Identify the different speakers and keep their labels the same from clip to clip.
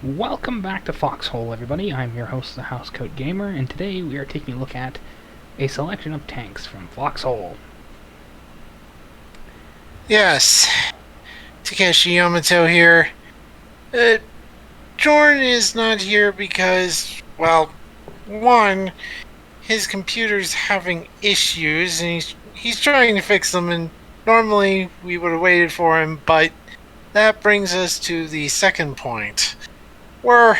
Speaker 1: Welcome back to Foxhole, everybody. I'm your host, the Housecoat Gamer, and today we are taking a look at a selection of tanks from Foxhole.
Speaker 2: Yes, Takeshi Yamato here. Jordan is not here because, well, one, his computer's having issues and he's trying to fix them. And normally we would have waited for him, but that brings us to the second point. We're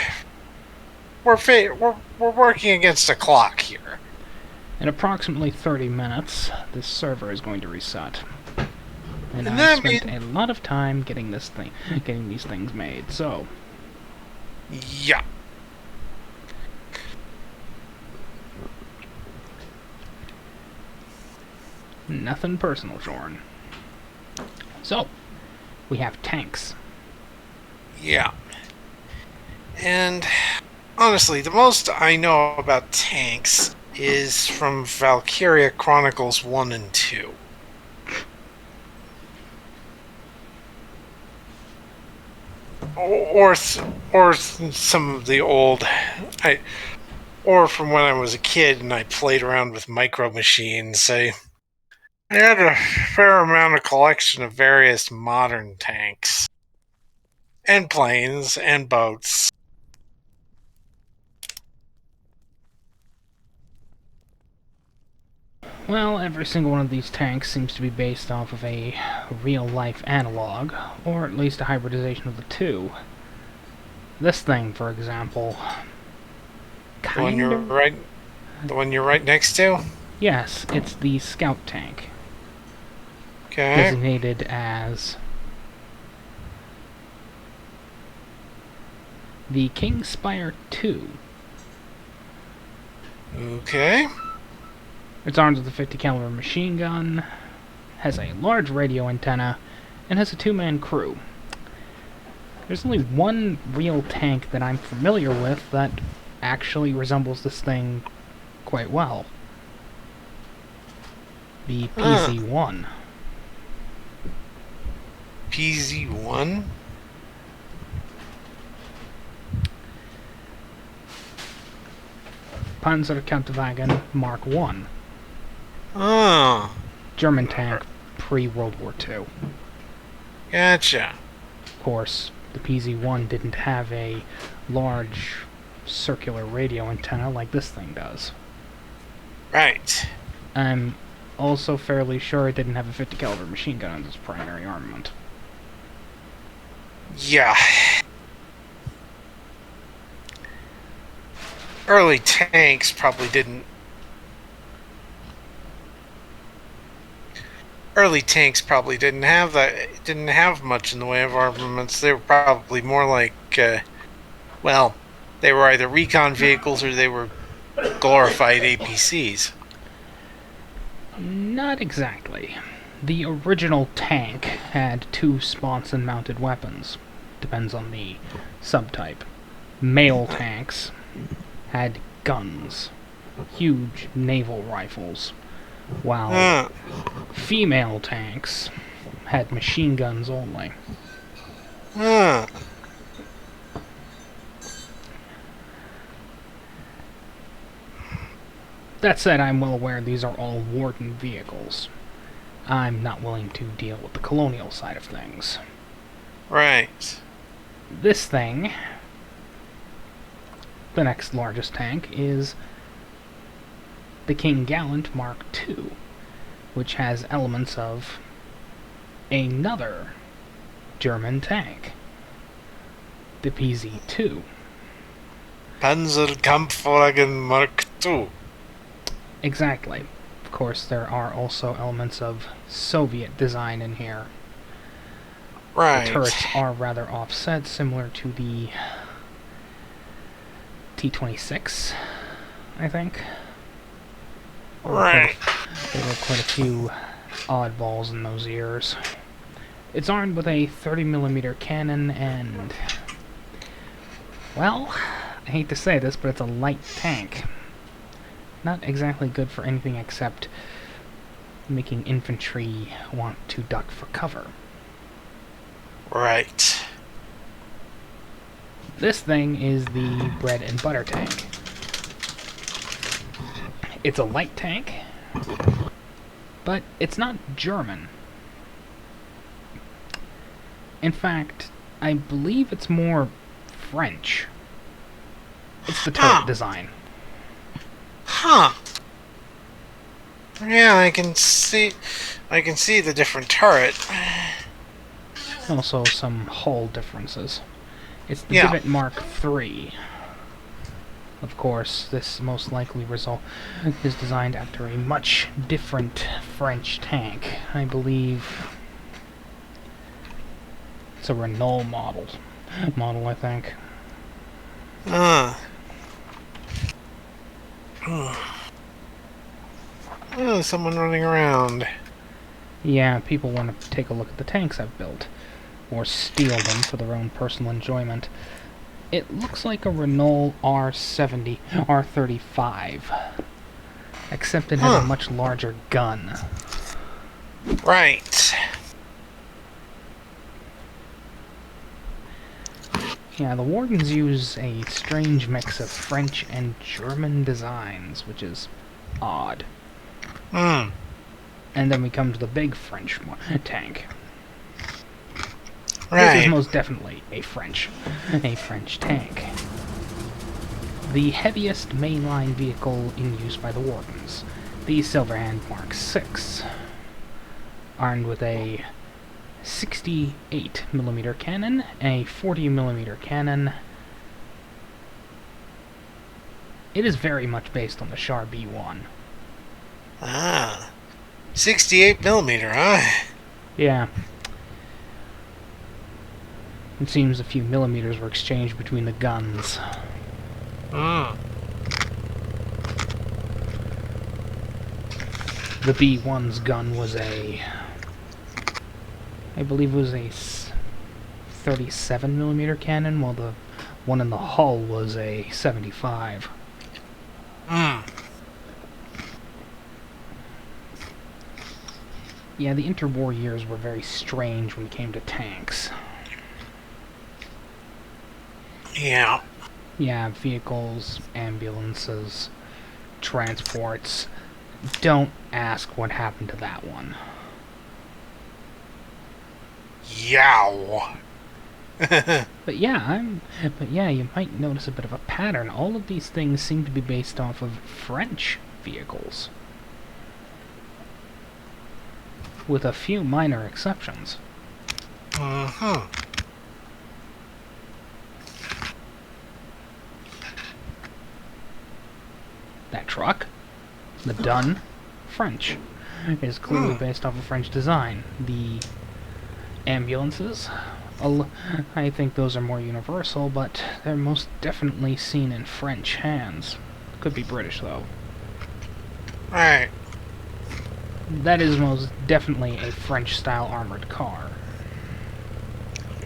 Speaker 2: we're working against a clock here.
Speaker 1: In approximately 30 minutes, this server is going to reset. And
Speaker 2: And
Speaker 1: I've
Speaker 2: that
Speaker 1: spent
Speaker 2: means,
Speaker 1: a lot of time getting these things made. So,
Speaker 2: yeah.
Speaker 1: nothing personal, Jorn. So, we have tanks.
Speaker 2: Yeah. And honestly, the most I know about tanks is from Valkyria Chronicles 1 and 2. Or, or some of the old. Or from when I was a kid and I played around with micro machines. I had a fair amount of collection of various modern tanks. And planes and boats.
Speaker 1: Well, every single one of these tanks seems to be based off of a real-life analog, or at least a hybridization of the two. This thing, for example,
Speaker 2: The one you're
Speaker 1: kind of.
Speaker 2: right the one you're right next to?
Speaker 1: Yes, it's the Scout tank,
Speaker 2: Okay.
Speaker 1: designated as the King Spire 2.
Speaker 2: Okay.
Speaker 1: It's armed with a 50 caliber machine gun, has a large radio antenna, and has a two-man crew. There's only one real tank that I'm familiar with that actually resembles this thing quite well. The
Speaker 2: Huh.
Speaker 1: PZ-1.
Speaker 2: PZ1?
Speaker 1: Panzerkampfwagen Mark 1.
Speaker 2: Oh,
Speaker 1: German tank pre-World War II.
Speaker 2: gotcha.
Speaker 1: Of course, the PZ-1 didn't have a large circular radio antenna like this thing does.
Speaker 2: Right.
Speaker 1: I'm also fairly sure it didn't have a 50 caliber machine gun as its primary armament.
Speaker 2: Yeah. Early tanks probably didn't. Early tanks probably didn't have that. Didn't have much in the way of armaments. They were probably more like, well, they were either recon vehicles or they were glorified APCs.
Speaker 1: Not exactly. The original tank had two sponson-mounted weapons. Depends on the subtype. Male tanks had guns, huge naval rifles, while
Speaker 2: Huh.
Speaker 1: female tanks had machine guns only.
Speaker 2: Huh.
Speaker 1: That said, I'm well aware these are all Warden vehicles. I'm not willing to deal with the colonial side of things.
Speaker 2: Right.
Speaker 1: This thing, the next largest tank, is the King Gallant Mark II, which has elements of another German tank, the PZ-2.
Speaker 2: Panzerkampfwagen Mark II.
Speaker 1: Exactly. Of course, there are also elements of Soviet design in here. The
Speaker 2: Right.
Speaker 1: turrets are rather offset, similar to the T-26, I think.
Speaker 2: Right.
Speaker 1: There were quite a few oddballs in those years. It's armed with a 30mm cannon and, well, I hate to say this, but it's a light tank. Not exactly good for anything except making infantry want to duck for cover.
Speaker 2: Right.
Speaker 1: This thing is the bread and butter tank. It's a light tank, but it's not German. In fact, I believe it's more French. It's the turret design.
Speaker 2: Huh. Yeah, I can see the different turret.
Speaker 1: Also some hull differences. It's the Divot Mark III. Of course, this most likely result is designed after a much different French tank. I believe it's a Renault model, I think.
Speaker 2: Oh, someone running around.
Speaker 1: Yeah, people want to take a look at the tanks I've built, or steal them for their own personal enjoyment. It looks like a Renault R70, R35, except it has a much larger gun.
Speaker 2: Right.
Speaker 1: Yeah, the Wardens use a strange mix of French and German designs, which is odd. And then we come to the big French tank.
Speaker 2: Right.
Speaker 1: This is most definitely a French tank. The heaviest mainline vehicle in use by the Wardens, the Silverhand Mark VI, armed with a 68mm cannon, a 40mm cannon. It is very much based on the Char B1.
Speaker 2: 68mm, huh?
Speaker 1: Yeah. It seems a few millimeters were exchanged between the guns. The B1's gun was I believe it was a 37mm cannon, while the one in the hull was a 75. Yeah, the interwar years were very strange when it came to tanks.
Speaker 2: Yeah.
Speaker 1: Yeah, vehicles, ambulances, transports. Don't ask what happened to that one.
Speaker 2: Yow.
Speaker 1: But yeah, you might notice a bit of a pattern. All of these things seem to be based off of French vehicles, with a few minor exceptions. That truck, the Dun, French, is clearly based off of French design. The ambulances, I think those are more universal, but they're most definitely seen in French hands. Could be British, though.
Speaker 2: Right.
Speaker 1: That is most definitely a French-style armored car.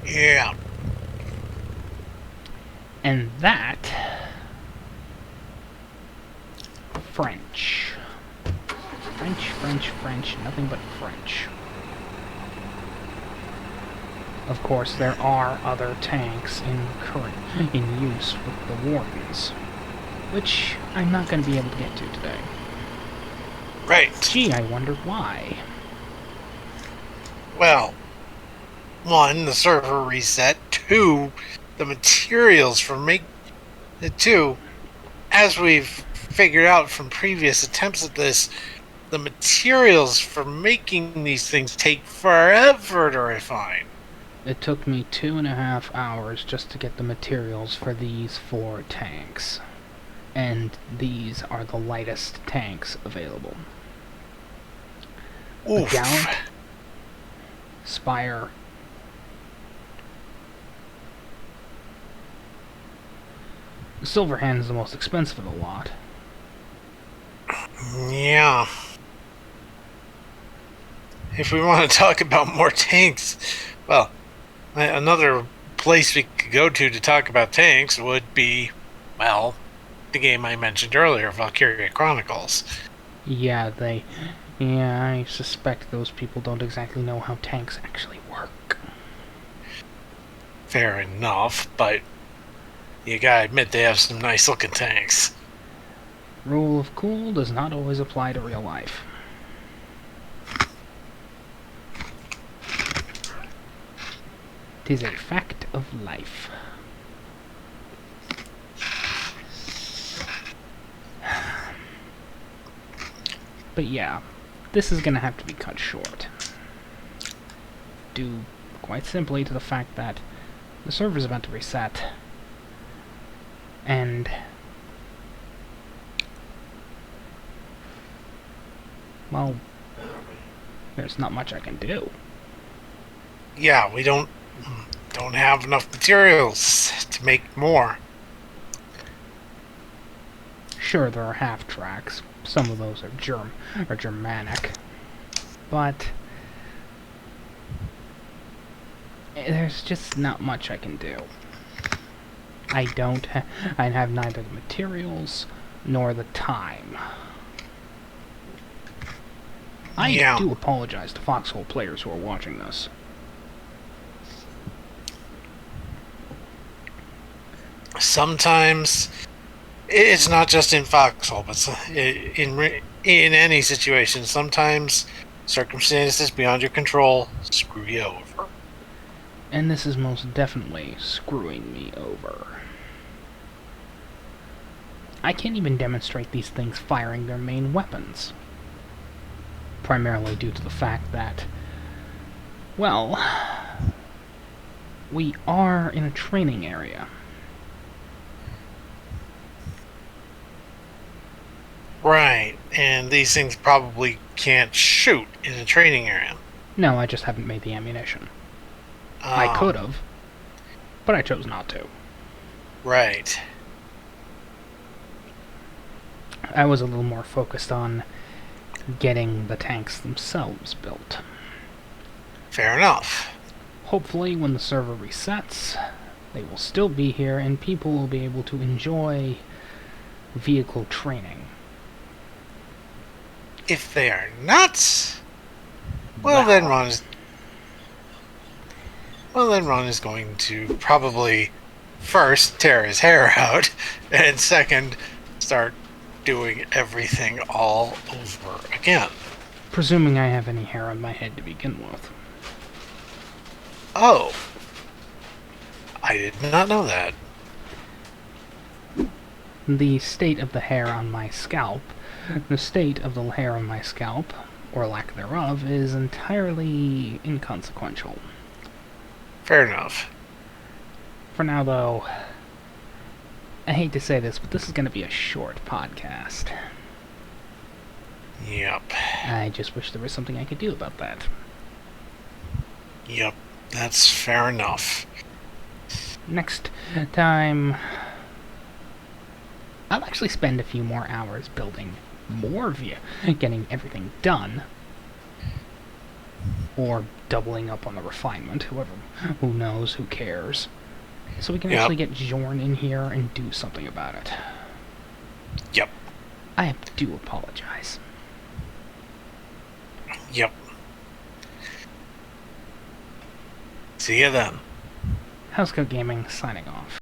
Speaker 2: Yeah.
Speaker 1: And that... French. French, nothing but French. Of course, there are other tanks in use with the Wardens, which I'm not going to be able to get to today.
Speaker 2: Right.
Speaker 1: Gee, I wonder why.
Speaker 2: Well, 1, the server reset. 2, the materials for making... 2, as we've figured out from previous attempts at this, the materials for making these things take forever to refine.
Speaker 1: It took me 2.5 hours just to get the materials for these 4 tanks. And these are the lightest tanks available.
Speaker 2: Oof.
Speaker 1: The Gallant, Spire, Silverhand is the most expensive of the lot.
Speaker 2: Yeah. If we want to talk about more tanks, well, another place we could go to talk about tanks would be, well, the game I mentioned earlier, Valkyria Chronicles.
Speaker 1: Yeah, I suspect those people don't exactly know how tanks actually work.
Speaker 2: Fair enough, but You gotta admit they have some nice looking tanks.
Speaker 1: Rule of cool does not always apply to real life. Tis a fact of life. But yeah, this is gonna have to be cut short. Due quite simply to the fact that the server's about to reset. And well, there's not much I can do.
Speaker 2: Yeah, we don't have enough materials to make more.
Speaker 1: Sure, there are half tracks. Some of those are Germanic, but there's just not much I can do. I have neither the materials nor the time. I do apologize to Foxhole players who are watching this.
Speaker 2: Sometimes it's not just in Foxhole, but in any situation. Sometimes circumstances beyond your control screw you over.
Speaker 1: And this is most definitely screwing me over. I can't even demonstrate these things firing their main weapons. Primarily due to the fact that, well, we are in a training area.
Speaker 2: Right, and these things probably can't shoot in a training area.
Speaker 1: No, I just haven't made the ammunition. I could have, but I chose not to.
Speaker 2: Right.
Speaker 1: I was a little more focused on getting the tanks themselves built.
Speaker 2: Fair enough.
Speaker 1: Hopefully, when the server resets, they will still be here and people will be able to enjoy vehicle training.
Speaker 2: If they are nuts, then Ron is going to probably first tear his hair out, and second start doing everything all over again.
Speaker 1: Presuming I have any hair on my head to begin with.
Speaker 2: Oh, I did not know that.
Speaker 1: The state of the hair on my scalp, or lack thereof, is entirely inconsequential.
Speaker 2: Fair enough.
Speaker 1: For now, though, I hate to say this, but this is going to be a short podcast.
Speaker 2: Yep.
Speaker 1: I just wish there was something I could do about that.
Speaker 2: Yep, that's fair enough.
Speaker 1: Next time, I'll actually spend a few more hours building more getting everything done. Or doubling up on the refinement, who knows, who cares. So we can actually get Jorn in here and do something about it.
Speaker 2: Yep.
Speaker 1: I do apologize.
Speaker 2: Yep. See you then.
Speaker 1: Housecoat Gaming signing off.